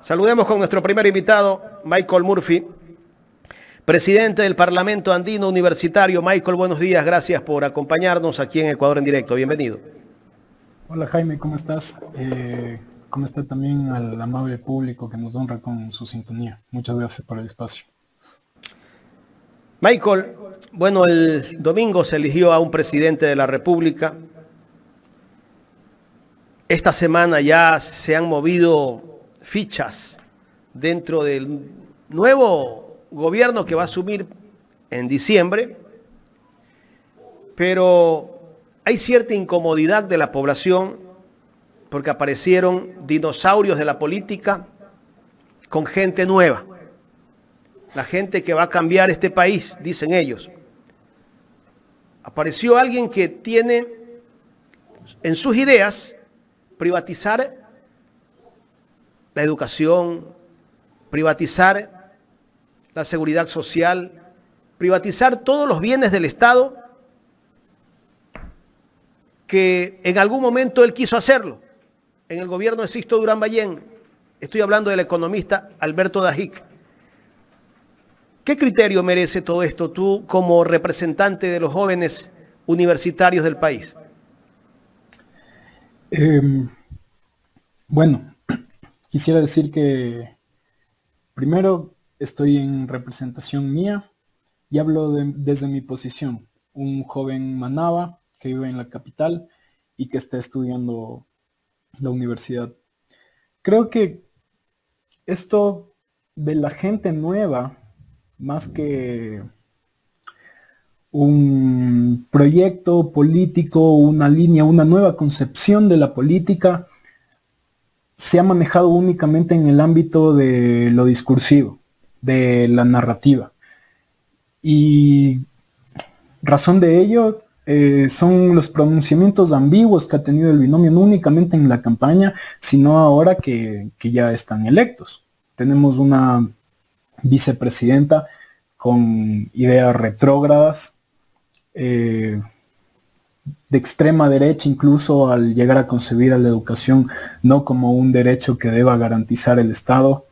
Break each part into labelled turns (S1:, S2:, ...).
S1: Saludemos con nuestro primer invitado, Michael Murphy, presidente del Parlamento Andino Universitario. Michael, buenos días, gracias por acompañarnos aquí en Ecuador en Directo. Bienvenido.
S2: Hola Jaime, ¿cómo estás? ¿Cómo está también al amable público que nos honra con su sintonía? Muchas gracias por el espacio.
S1: Michael, bueno, el domingo se eligió a un presidente de la República. Esta semana ya se han movido fichas dentro del nuevo gobierno que va a asumir en diciembre, pero hay cierta incomodidad de la población porque aparecieron dinosaurios de la política con gente nueva. La gente que va a cambiar este país, dicen ellos. Apareció alguien que tiene en sus ideas privatizar la educación, privatizar la seguridad social, privatizar todos los bienes del Estado que en algún momento él quiso hacerlo. En el gobierno de Sixto Durán Ballén, estoy hablando del economista Alberto Dajic. ¿Qué criterio merece todo esto tú como representante de los jóvenes universitarios del país?
S2: Bueno, quisiera decir que primero estoy en representación mía y hablo desde mi posición. Un joven manaba que vive en la capital y que está estudiando la universidad. Creo que esto de la gente nueva, más que un proyecto político, una línea, una nueva concepción de la política, se ha manejado únicamente en el ámbito de lo discursivo, de la narrativa. Y razón de ello son los pronunciamientos ambiguos que ha tenido el binomio, no únicamente en la campaña, sino ahora que ya están electos. Tenemos una vicepresidenta con ideas retrógradas, de extrema derecha, incluso al llegar a concebir a la educación no como un derecho que deba garantizar el Estado.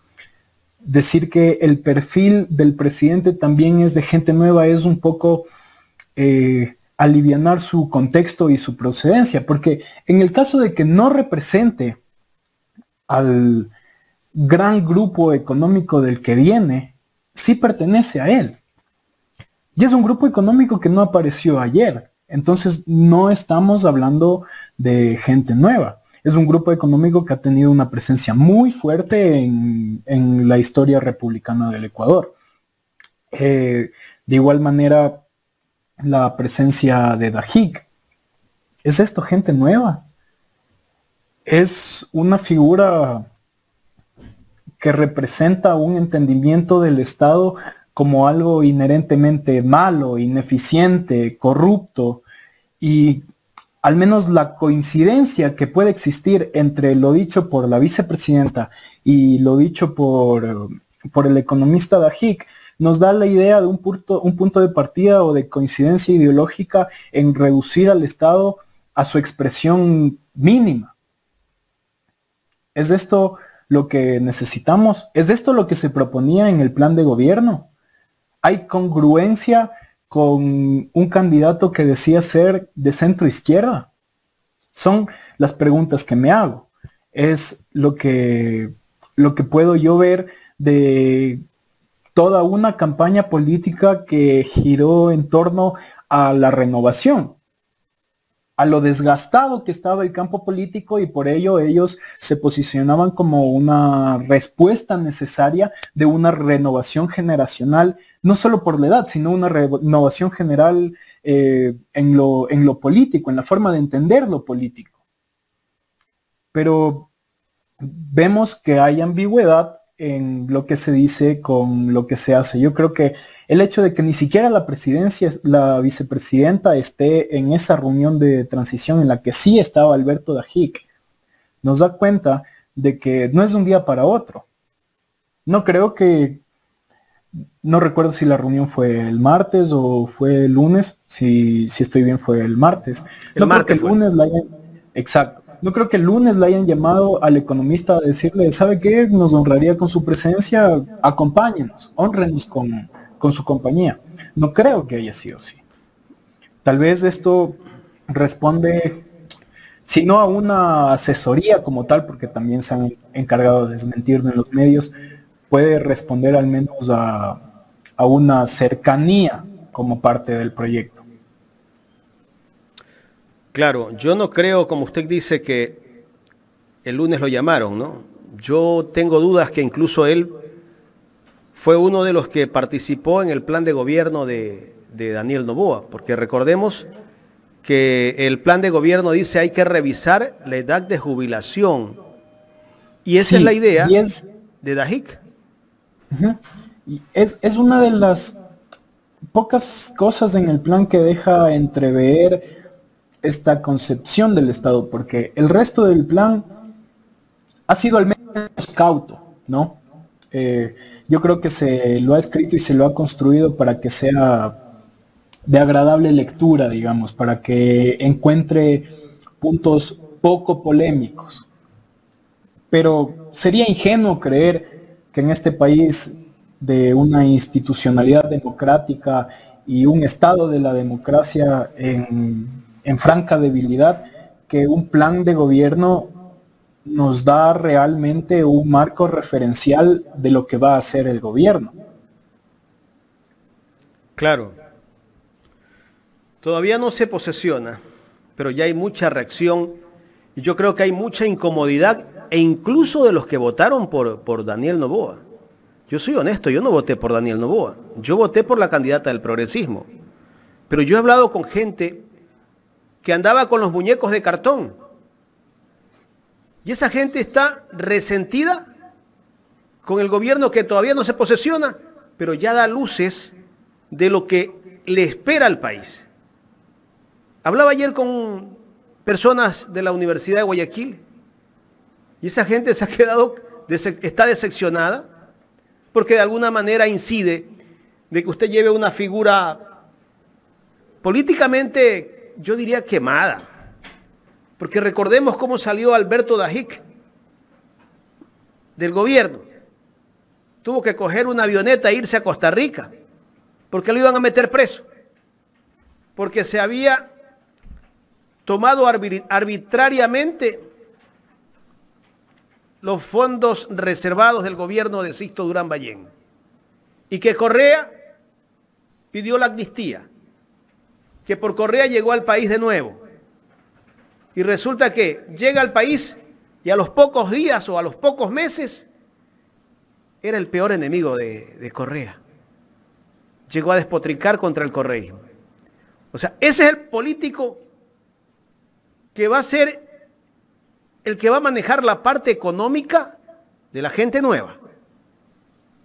S2: Decir que el perfil del presidente también es de gente nueva es un poco alivianar su contexto y su procedencia, porque en el caso de que no represente al gran grupo económico del que viene, sí pertenece a él. Y es un grupo económico que no apareció ayer. Entonces no estamos hablando de gente nueva. Es un grupo económico que ha tenido una presencia muy fuerte en la historia republicana del Ecuador. De igual manera, la presencia de Dajic. ¿Es esto gente nueva? Es una figura que representa un entendimiento del Estado como algo inherentemente malo, ineficiente, corrupto, y al menos la coincidencia que puede existir entre lo dicho por la vicepresidenta y lo dicho por el economista Dajic nos da la idea de un punto de partida o de coincidencia ideológica en reducir al Estado a su expresión mínima. ¿Es esto lo que necesitamos? ¿Es esto lo que se proponía en el plan de gobierno? ¿Hay congruencia con un candidato que decía ser de centro izquierda? Son las preguntas que me hago. Es lo que puedo yo ver de toda una campaña política que giró en torno a la renovación, a lo desgastado que estaba el campo político, y por ello ellos se posicionaban como una respuesta necesaria de una renovación generacional, no solo por la edad, sino una renovación general en lo político, en la forma de entender lo político. Pero vemos que hay ambigüedad en lo que se dice con lo que se hace. Yo creo que el hecho de que ni siquiera la vicepresidenta esté en esa reunión de transición en la que sí estaba Alberto Dajic, nos da cuenta de que no es de un día para otro. No recuerdo si la reunión fue el martes o fue el lunes, si estoy bien fue el martes.
S1: El martes
S2: creo que el lunes exacto. no creo que el lunes le hayan llamado al economista a decirle, ¿sabe qué? Nos honraría con su presencia, acompáñenos, honrenos con su compañía. No creo que haya sido así. Tal vez esto responde, si no a una asesoría como tal, porque también se han encargado de desmentirlo en los medios, puede responder al menos a una cercanía como parte del proyecto.
S1: Claro, yo no creo, como usted dice, que el lunes lo llamaron, ¿no? Yo tengo dudas que incluso él fue uno de los que participó en el plan de gobierno de Daniel Noboa, porque recordemos que el plan de gobierno dice hay que revisar la edad de jubilación. Y esa es la idea de Dahic.
S2: Y es una de las pocas cosas en el plan que deja entrever esta concepción del Estado, porque el resto del plan ha sido al menos cauto, ¿no? Yo creo que se lo ha escrito y se lo ha construido para que sea de agradable lectura, digamos, para que encuentre puntos poco polémicos. Pero sería ingenuo creer que en este país de una institucionalidad democrática y un estado de la democracia en franca debilidad, que un plan de gobierno nos da realmente un marco referencial de lo que va a hacer el gobierno.
S1: Claro. Todavía no se posesiona, pero ya hay mucha reacción y yo creo que hay mucha incomodidad e incluso de los que votaron por Daniel Noboa. Yo soy honesto, yo no voté por Daniel Noboa, yo voté por la candidata del progresismo. Pero yo he hablado con gente que andaba con los muñecos de cartón. Y esa gente está resentida con el gobierno que todavía no se posesiona, pero ya da luces de lo que le espera al país. Hablaba ayer con personas de la Universidad de Guayaquil y esa gente se ha quedado, está decepcionada porque de alguna manera incide de que usted lleve una figura políticamente, yo diría, quemada. Porque recordemos cómo salió Alberto Dahic del gobierno. Tuvo que coger una avioneta e irse a Costa Rica porque lo iban a meter preso. Porque se había tomado arbitrariamente los fondos reservados del gobierno de Sixto Durán Ballén. Y que Correa pidió la amnistía. Que por Correa llegó al país de nuevo. Y resulta que llega al país y a los pocos días o a los pocos meses era el peor enemigo de Correa. Llegó a despotricar contra el correísmo. O sea, ese es el político que va a ser el que va a manejar la parte económica de la gente nueva.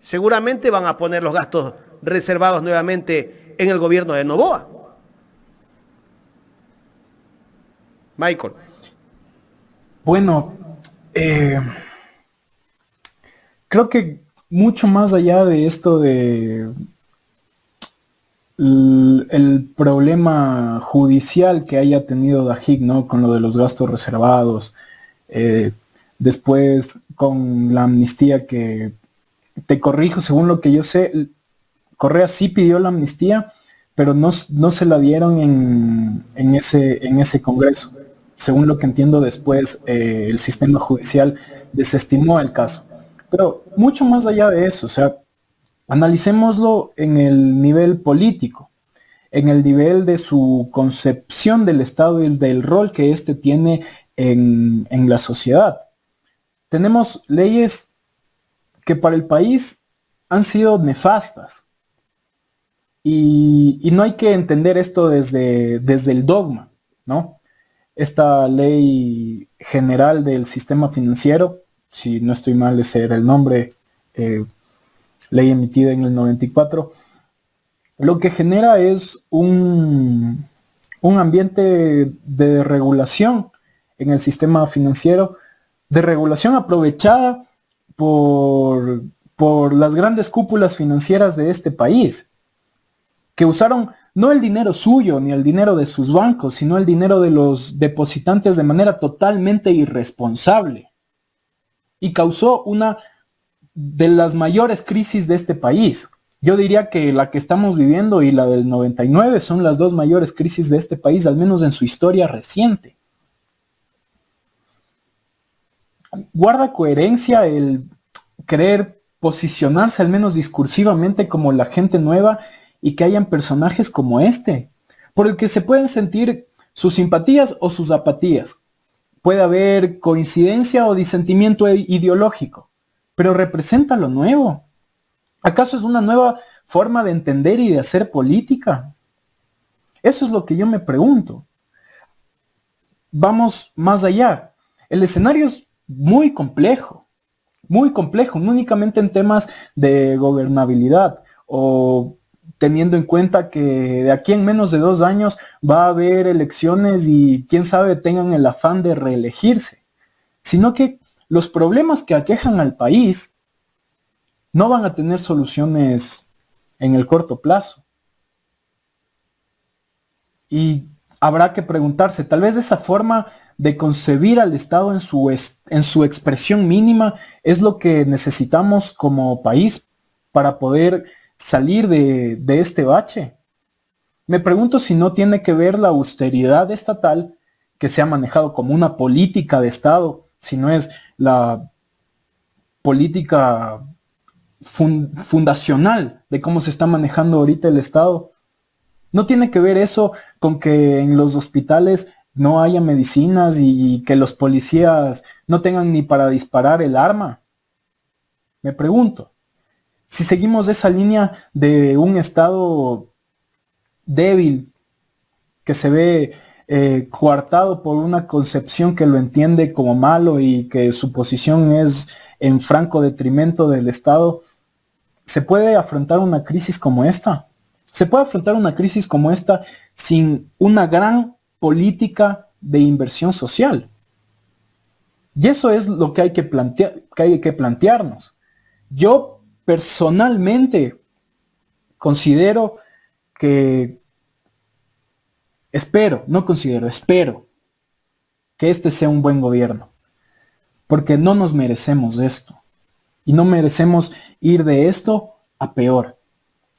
S1: Seguramente van a poner los gastos reservados nuevamente en el gobierno de Noboa. Michael.
S2: Bueno, creo que mucho más allá de esto de el problema judicial que haya tenido Dahic, ¿no? Con lo de los gastos reservados, después con la amnistía que, te corrijo, según lo que yo sé, Correa sí pidió la amnistía, pero no se la dieron en ese congreso. Según lo que entiendo después, el sistema judicial desestimó el caso. Pero mucho más allá de eso, o sea, analicémoslo en el nivel político, en el nivel de su concepción del Estado y del rol que éste tiene en la sociedad. Tenemos leyes que para el país han sido nefastas. Y no hay que entender esto desde el dogma, ¿no? Esta ley general del sistema financiero, si no estoy mal ese era el nombre, ley emitida en el 94, lo que genera es un ambiente de regulación en el sistema financiero, de regulación aprovechada por las grandes cúpulas financieras de este país, que usaron no el dinero suyo ni el dinero de sus bancos, sino el dinero de los depositantes de manera totalmente irresponsable. Y causó una de las mayores crisis de este país. Yo diría que la que estamos viviendo y la del 99 son las dos mayores crisis de este país, al menos en su historia reciente. Guarda coherencia el querer posicionarse al menos discursivamente como la gente nueva y que hayan personajes como este, por el que se pueden sentir sus simpatías o sus apatías. Puede haber coincidencia o disentimiento ideológico, pero representa lo nuevo. ¿Acaso es una nueva forma de entender y de hacer política? Eso es lo que yo me pregunto. Vamos más allá. El escenario es muy complejo, no únicamente en temas de gobernabilidad o teniendo en cuenta que de aquí en menos de 2 años va a haber elecciones y quién sabe tengan el afán de reelegirse, sino que los problemas que aquejan al país no van a tener soluciones en el corto plazo. Y habrá que preguntarse, tal vez esa forma de concebir al Estado en su expresión mínima es lo que necesitamos como país para poder salir de este bache. Me pregunto si no tiene que ver la austeridad estatal, que se ha manejado como una política de Estado, si no es la política fundacional de cómo se está manejando ahorita el Estado. ¿No tiene que ver eso con que en los hospitales no haya medicinas y que los policías no tengan ni para disparar el arma? Me pregunto. Si seguimos esa línea de un Estado débil que se ve coartado por una concepción que lo entiende como malo y que su posición es en franco detrimento del Estado, ¿se puede afrontar una crisis como esta? ¿Se puede afrontar una crisis como esta sin una gran política de inversión social? Y eso es lo que hay que plantearnos. Yo personalmente considero que espero que este sea un buen gobierno, porque no nos merecemos esto y no merecemos ir de esto a peor.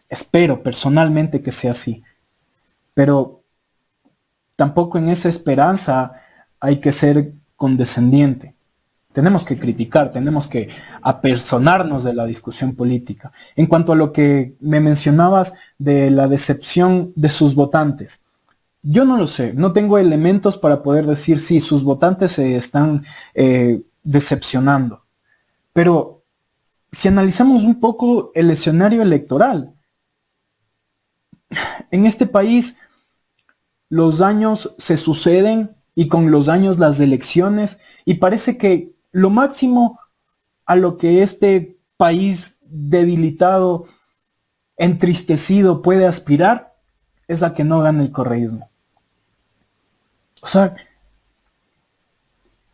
S2: Espero personalmente que sea así, pero tampoco en esa esperanza hay que ser condescendiente. Tenemos que criticar, tenemos que apersonarnos de la discusión política. En cuanto a lo que me mencionabas de la decepción de sus votantes, yo no lo sé, no tengo elementos para poder decir si sus votantes se están decepcionando. Pero si analizamos un poco el escenario electoral, en este país los años se suceden y con los años las elecciones, y parece que lo máximo a lo que este país debilitado, entristecido puede aspirar es a que no gane el correísmo. O sea,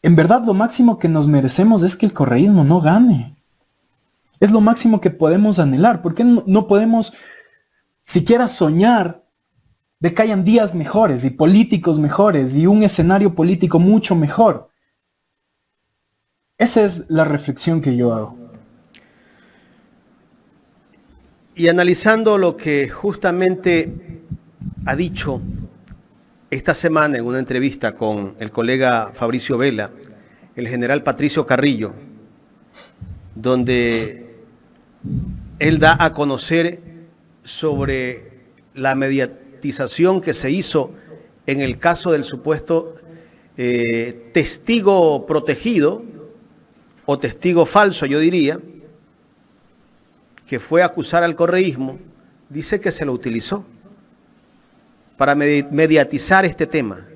S2: en verdad lo máximo que nos merecemos es que el correísmo no gane. Es lo máximo que podemos anhelar. ¿Por qué no podemos siquiera soñar de que hayan días mejores y políticos mejores y un escenario político mucho mejor? Esa es la reflexión que yo hago.
S1: Y analizando lo que justamente ha dicho esta semana en una entrevista con el colega Fabricio Vela, el general Patricio Carrillo, donde él da a conocer sobre la mediatización que se hizo en el caso del supuesto testigo protegido, o testigo falso, yo diría, que fue a acusar al correísmo, dice que se lo utilizó para mediatizar este tema.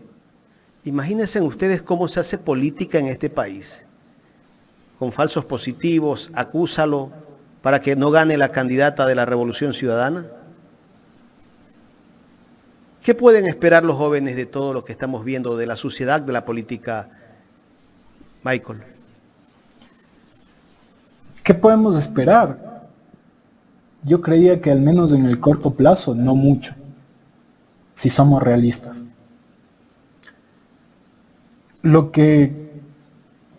S1: Imagínense ustedes cómo se hace política en este país. Con falsos positivos, acúsalo para que no gane la candidata de la Revolución Ciudadana. ¿Qué pueden esperar los jóvenes de todo lo que estamos viendo de la suciedad de la política, Michael?
S2: ¿Qué podemos esperar? Yo creía que al menos en el corto plazo, no mucho. si somos realistas. Lo que,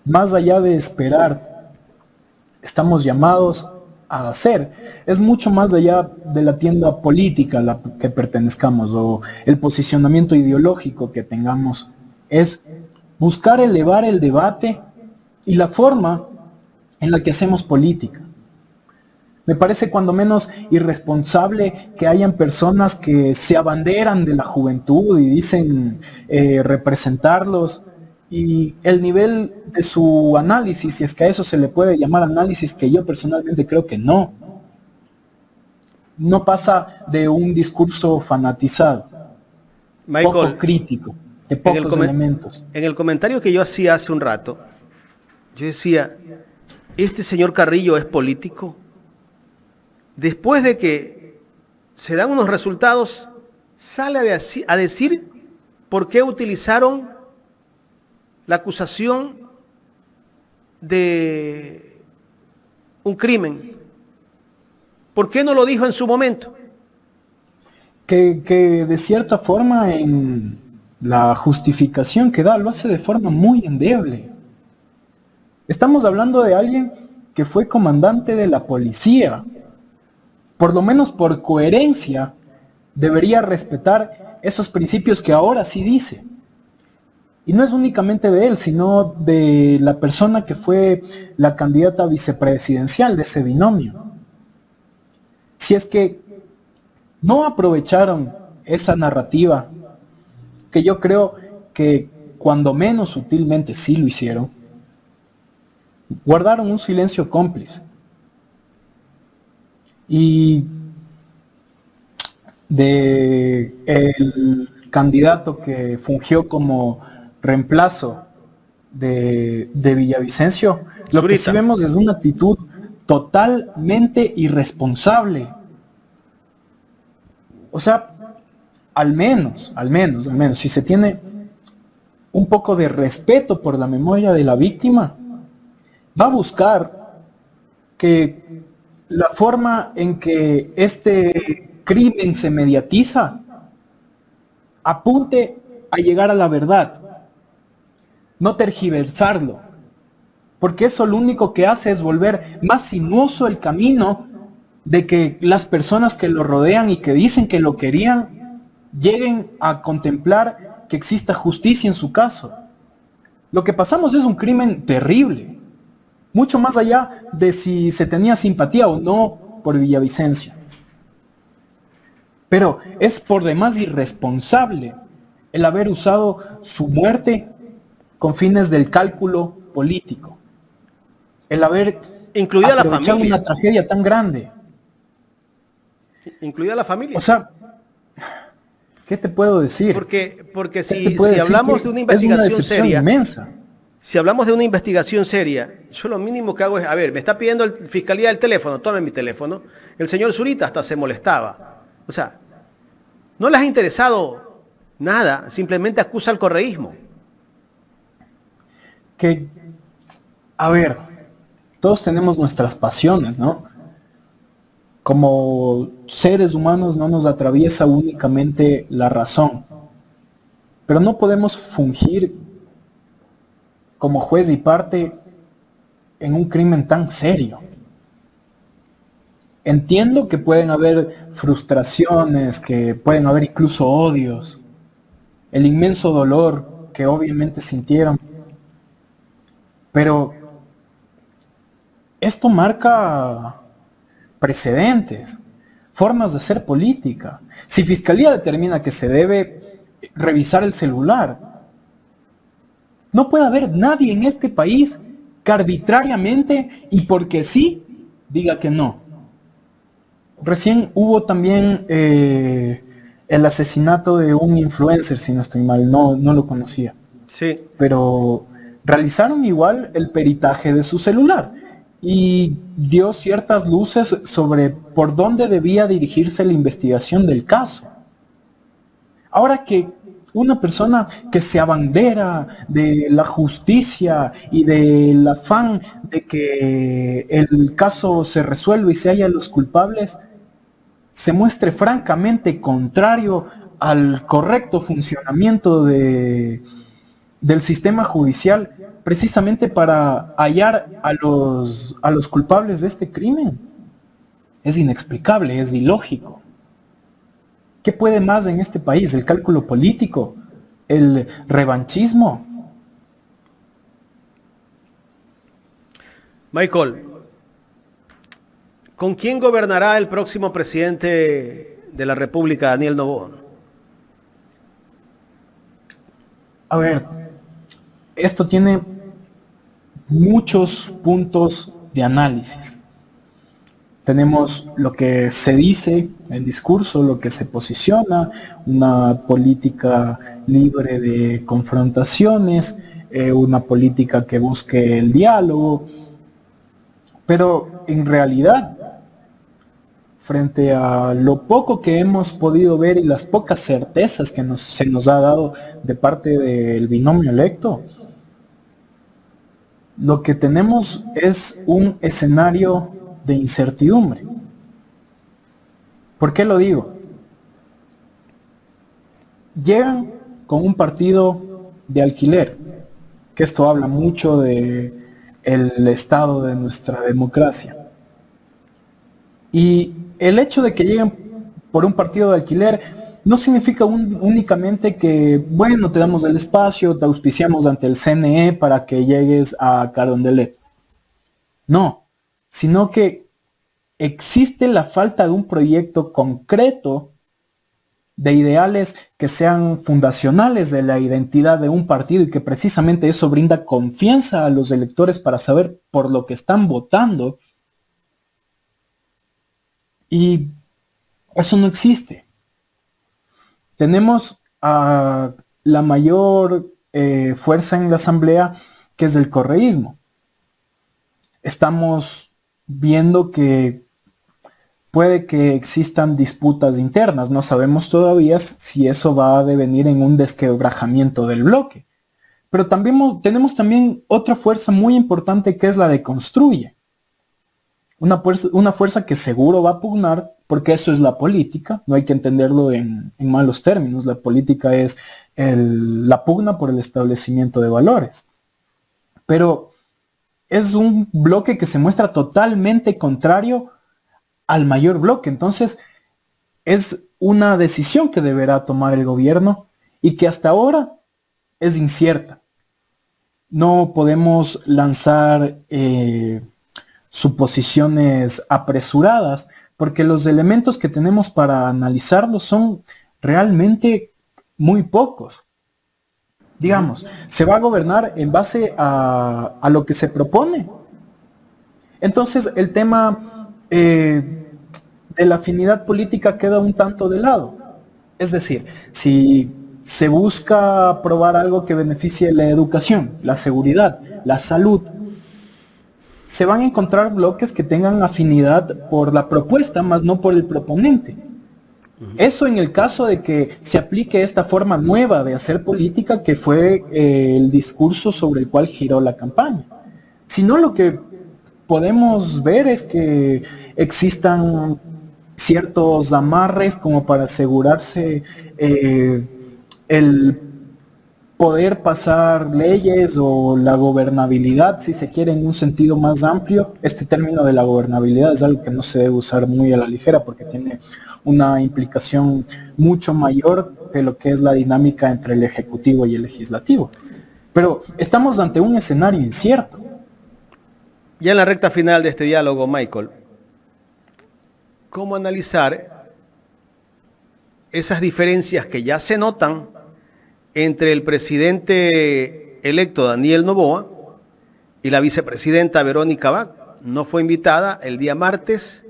S2: más allá de esperar, estamos llamados a hacer, es mucho más allá de la tienda política a la que pertenezcamos o el posicionamiento ideológico que tengamos. Es buscar elevar el debate y la forma en la que hacemos política. Me parece cuando menos irresponsable que hayan personas que se abanderan de la juventud y dicen representarlos, y el nivel de su análisis, si es que a eso se le puede llamar análisis, que yo personalmente creo que no pasa de un discurso fanatizado,
S1: Michael,
S2: poco crítico, de pocos elementos.
S1: En el comentario que yo hacía hace un rato, yo decía, ¿este señor Carrillo es político? Después de que se dan unos resultados, sale a decir por qué utilizaron la acusación de un crimen. ¿Por qué no lo dijo en su momento?
S2: Que de cierta forma en la justificación que da lo hace de forma muy endeble. Estamos hablando de alguien que fue comandante de la policía. Por lo menos por coherencia debería respetar esos principios que ahora sí dice. Y no es únicamente de él, sino de la persona que fue la candidata vicepresidencial de ese binomio. Si es que no aprovecharon esa narrativa, que yo creo que cuando menos sutilmente sí lo hicieron, guardaron un silencio cómplice. Y de el candidato que fungió como reemplazo de Villavicencio, lo que sí vemos es una actitud totalmente irresponsable. O sea, al menos, si se tiene un poco de respeto por la memoria de la víctima, va a buscar que la forma en que este crimen se mediatiza apunte a llegar a la verdad, no tergiversarlo, porque eso lo único que hace es volver más sinuoso el camino de que las personas que lo rodean y que dicen que lo querían lleguen a contemplar que exista justicia en su caso. Lo que pasamos es un crimen terrible, mucho más allá de si se tenía simpatía o no por Villavicencio. Pero es por demás irresponsable el haber usado su muerte con fines del cálculo político. El haber
S1: incluida la familia,
S2: una tragedia tan grande.
S1: Incluida la familia.
S2: O sea, ¿qué te puedo decir?
S1: Porque si hablamos de una investigación seria,
S2: inmensa.
S1: Si hablamos de una investigación seria, yo lo mínimo que hago es, a ver, me está pidiendo la fiscalía el teléfono, tome mi teléfono. El señor Zurita hasta se molestaba. O sea, no les ha interesado nada, simplemente acusa al correísmo.
S2: Que, a ver, todos tenemos nuestras pasiones, ¿no? Como seres humanos no nos atraviesa únicamente la razón, pero no podemos fungir como juez y parte en un crimen tan serio. Entiendo que pueden haber frustraciones, que pueden haber incluso odios, el inmenso dolor que obviamente sintieron, pero esto marca precedentes, formas de hacer política. Si Fiscalía determina que se debe revisar el celular, no puede haber nadie en este país que arbitrariamente y porque sí diga que no. Recién hubo también el asesinato de un influencer, si no estoy mal, no lo conocía.
S1: Sí.
S2: Pero realizaron igual el peritaje de su celular y dio ciertas luces sobre por dónde debía dirigirse la investigación del caso. Ahora que una persona que se abandera de la justicia y del afán de que el caso se resuelva y se haya los culpables, se muestre francamente contrario al correcto funcionamiento del sistema judicial precisamente para hallar a los culpables de este crimen. Es inexplicable, es ilógico. ¿Qué puede más en este país? ¿El cálculo político? ¿El revanchismo?
S1: Michael, ¿con quién gobernará el próximo presidente de la República, Daniel Noboa?
S2: A ver, esto tiene muchos puntos de análisis. Tenemos lo que se dice, el discurso, lo que se posiciona, una política libre de confrontaciones, una política que busque el diálogo, pero en realidad, frente a lo poco que hemos podido ver y las pocas certezas que se nos ha dado de parte del binomio electo, lo que tenemos es un escenario de incertidumbre. ¿Por qué lo digo? Llegan con un partido de alquiler, que esto habla mucho de el estado de nuestra democracia. Y el hecho de que lleguen por un partido de alquiler no significa únicamente que, bueno, te damos el espacio, te auspiciamos ante el CNE para que llegues a Carondelet. No, sino que existe la falta de un proyecto concreto de ideales que sean fundacionales de la identidad de un partido y que precisamente eso brinda confianza a los electores para saber por lo que están votando. Y eso no existe. Tenemos a la mayor fuerza en la asamblea, que es el correísmo. Estamos viendo que puede que existan disputas internas. No sabemos todavía si eso va a devenir en un desquebrajamiento del bloque. Pero también tenemos también otra fuerza muy importante, que es la de Construye. Una fuerza que seguro va a pugnar, porque eso es la política, no hay que entenderlo en malos términos. La política es la pugna por el establecimiento de valores. Pero es un bloque que se muestra totalmente contrario al mayor bloque. Entonces, es una decisión que deberá tomar el gobierno y que hasta ahora es incierta. No podemos lanzar suposiciones apresuradas, porque los elementos que tenemos para analizarlo son realmente muy pocos. Digamos, se va a gobernar en base a lo que se propone. Entonces el tema de la afinidad política queda un tanto de lado. Es decir, si se busca aprobar algo que beneficie la educación, la seguridad, la salud, se van a encontrar bloques que tengan afinidad por la propuesta, más no por el proponente. Eso en el caso de que se aplique esta forma nueva de hacer política, que fue el discurso sobre el cual giró la campaña. Si no, lo que podemos ver es que existan ciertos amarres como para asegurarse el poder pasar leyes o la gobernabilidad, si se quiere, en un sentido más amplio. Este término de la gobernabilidad es algo que no se debe usar muy a la ligera, porque tiene una implicación mucho mayor de lo que es la dinámica entre el ejecutivo y el legislativo. Pero estamos ante un escenario incierto.
S1: Ya en la recta final de este diálogo, Michael, ¿cómo analizar esas diferencias que ya se notan entre el presidente electo Daniel Noboa y la vicepresidenta Verónica Abad? No fue invitada el día martes,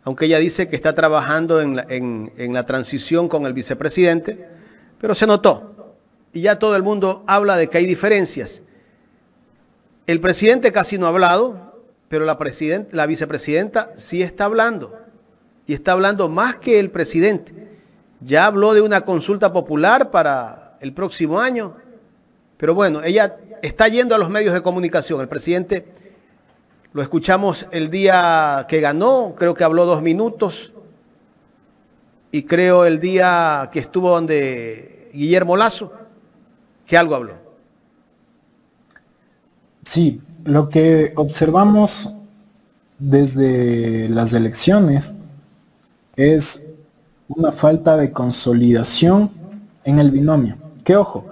S1: aunque ella dice que está trabajando en la transición con el vicepresidente, pero se notó. Y ya todo el mundo habla de que hay diferencias. El presidente casi no ha hablado, pero la vicepresidenta sí está hablando. Y está hablando más que el presidente. Ya habló de una consulta popular para el próximo año. Pero bueno, ella está yendo a los medios de comunicación. El presidente lo escuchamos el día que ganó, creo que habló 2 minutos. y creo el día que estuvo donde Guillermo Lasso, que algo habló.
S2: Sí, lo que observamos desde las elecciones es una falta de consolidación en el binomio. Que ojo,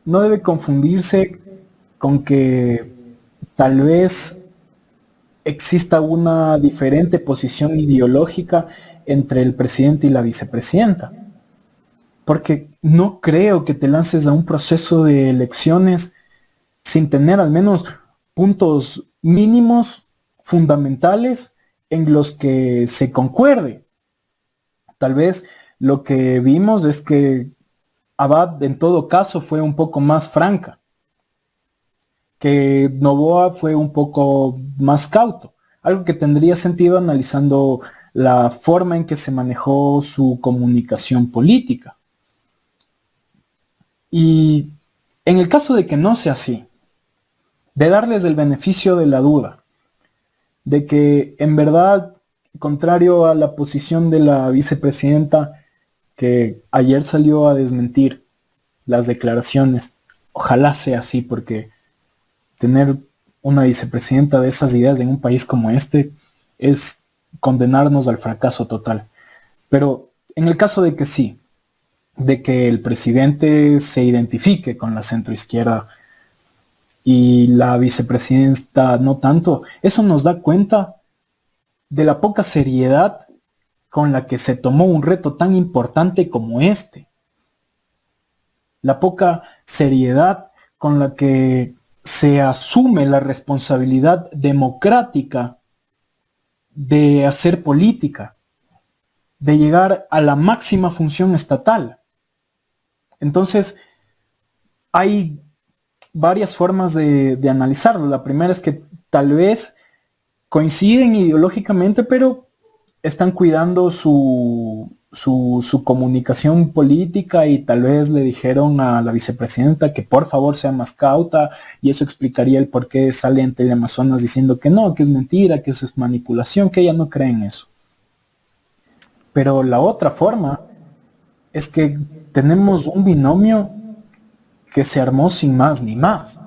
S2: no debe confundirse con que tal vez exista una diferente posición ideológica entre el presidente y la vicepresidenta. Porque no creo que te lances a un proceso de elecciones sin tener al menos puntos mínimos fundamentales en los que se concuerde. Tal vez lo que vimos es que Abad en todo caso fue un poco más franca, que Noboa fue un poco más cauto, algo que tendría sentido analizando la forma en que se manejó su comunicación política. Y en el caso de que no sea así, de darles el beneficio de la duda, de que en verdad, contrario a la posición de la vicepresidenta, que ayer salió a desmentir las declaraciones, ojalá sea así, porque tener una vicepresidenta de esas ideas en un país como este es condenarnos al fracaso total. Pero en el caso de que sí, de que el presidente se identifique con la centroizquierda y la vicepresidenta no tanto, eso nos da cuenta de la poca seriedad con la que se tomó un reto tan importante como este. La poca seriedad con la que se asume la responsabilidad democrática de hacer política, de llegar a la máxima función estatal. Entonces, hay varias formas de analizarlo. La primera es que tal vez coinciden ideológicamente, pero están cuidando su comunicación política y tal vez le dijeron a la vicepresidenta que por favor sea más cauta, y eso explicaría el por qué sale en Teleamazonas diciendo que no, que es mentira, que eso es manipulación, que ella no cree en eso. Pero la otra forma es que tenemos un binomio que se armó sin más ni más,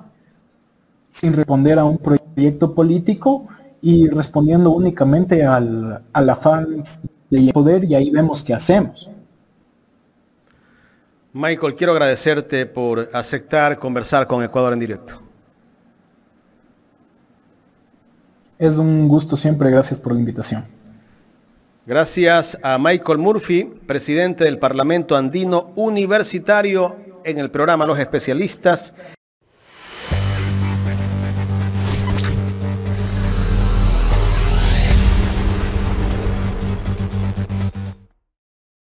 S2: sin responder a un proyecto político y respondiendo únicamente al afán de poder, y ahí vemos qué hacemos.
S1: Michael, quiero agradecerte por aceptar conversar con Ecuador en directo.
S2: Es un gusto siempre, gracias por la invitación.
S1: Gracias a Michael Murphy, presidente del Parlamento Andino Universitario, en el programa Los Especialistas.